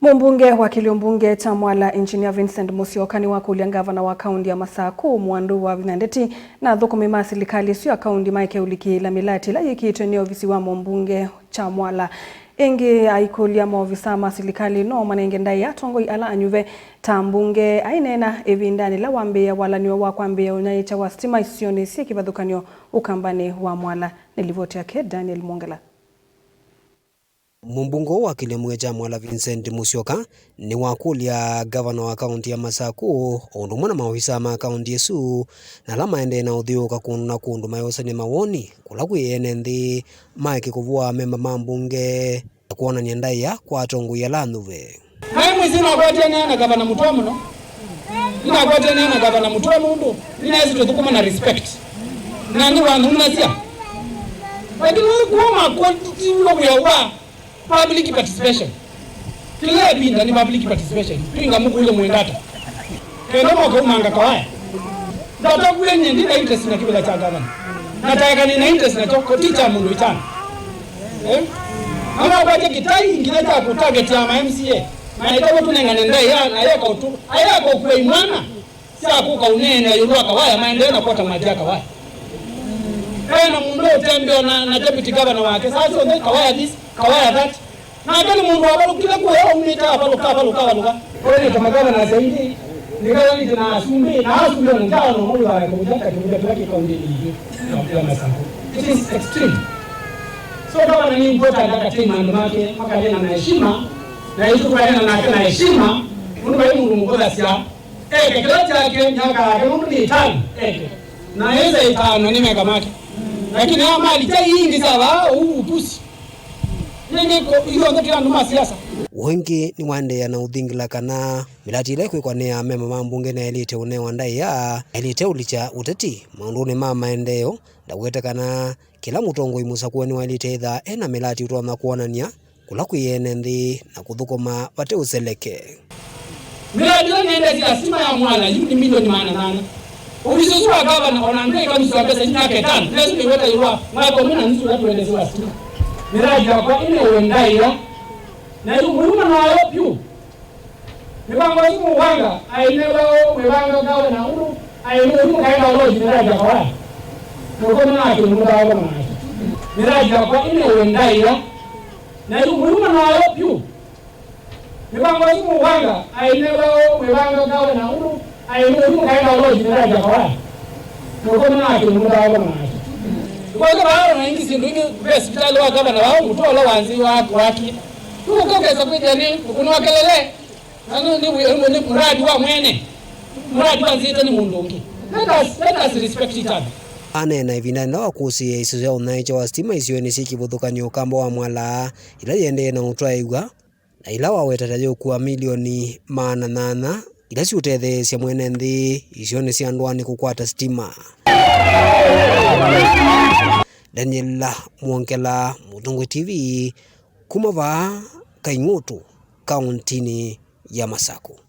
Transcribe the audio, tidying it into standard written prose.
Mbunge wa Kiliumbunge Chamwala Engineer Vincent Musyoka ni wakulia gavana wa kaunti ya Masaku Mwandu wa Vinandeti na thukumi masilikali sio ya kaunti Mike Ulikila milati la yikiteneo visiwa mbunge Chamwala ingi aikulia maofisa masilikali no manenge ndai atongoi ala anyuve tambunge ainena evindani la wambea wala niwe wakwambea unaicha wa stima isioni si kibadhukanyo ukambani wa Mwala. Nilivoti yake Daniel Mongela. Mbunge wa Kiliumbunge Chamwala Vincent Musyoka ni wakulia gavana wa kaunti ya Masaku ondumana maofisa ma kaunti yesu na lama ende na udhiuka kuna kundu mayosa ni mawoni kula kuyene nthi Mike kuvua memba mambunge kuona nyendai ya kwa tongu ya landuve. Mimi sina kwatia na gavana Mutomo no. Ina kwatia na gavana Mutomo ndo. Ina hizo tukuma na respect. Na ni wangu mnasia. Lakini kwa quantity ya wa public participation. Kila binda ni public participation. Pinga Mungu ile mwendata. Kendo kwa umanga kawaya. Ndata kule nyendi na interest na kibela cha gavana. Nataka ni na interest na choko teacher mundu itana. Ama kwa kitai ingine cha ku target ya MCA. Na itawo tunengane ndai ya ayako tu. Ayako kwa imwana. Sia kuka unene yulwa kawaya maendeleo na kwa maji kawaya. Na mundu otembea na deputy governor wake. Sasa ndio kawaya this, kawaya that. Na kama mundu wabalo kila kwa yao umita abaluka. Kwa hiyo kama governor zaidi nikawa ni tena asumbi na asumbi mtano mundu wa kujaka kuja kwa kaunti hii. It is extreme. So kama ni important akatima ndamake makalena na heshima na hizo kwa na heshima mundu wa mundu mgoza sia kila chake nyaka mundu ni tano na hizo itano ni megamake lakini ama alitai nyingi sawa upusi nenge hiyo ndio tunatuma siasa wengi ni wande ya na udhingila kana milati ile kwa ne mema mambunge na elite une wandai ya elite ulicha uteti maundune mama endeo ndagweta kana kila mutongo imusa kuwa ni walite itha ena milati utwa kuonania kula kuyene nthi na kuthukuma bate useleke milati ile nenda zila sima ya Mwala yuni milioni 800 ulisosua gavana onange kama mswa pesa nyaka 5 lazima iweka yua mwako mimi na nusu watu waendezewa stima miradi kwa ile uendaira na yumuruma na wapi mibango simu wanga ainewa mibango gawa na uru ainewa kaenda loji miradi kwa kwa na kimunda wa mama miradi kwa ile uendaira na yumuruma na wapi mibango simu wanga ainewa mibango gawa na uru ainewa kaenda loji miradi kwa na kimunda wa mama kwa hiyo bado ingi sindu ingi hospitali wa gavana wao mutola wanzi waki tukokeza kwija ni kunwa kelele nanu ni mradi wa mwene mradi wa zita ni mundungi let us respect each other ane na ivinda na wakusi isu ya unaicha wa stima isiyo ni sikibuthukanyo kamba wa Mwala ila yende na utwaigwa na ila wawetatajo kuwa milioni 800 ila si utethe sia mwene nthi isiyo ni sia ndwani kukwata stima. Daniel Mongela, Mutungu TV, Kumava, Kaingutu, kauntini ya Masaku.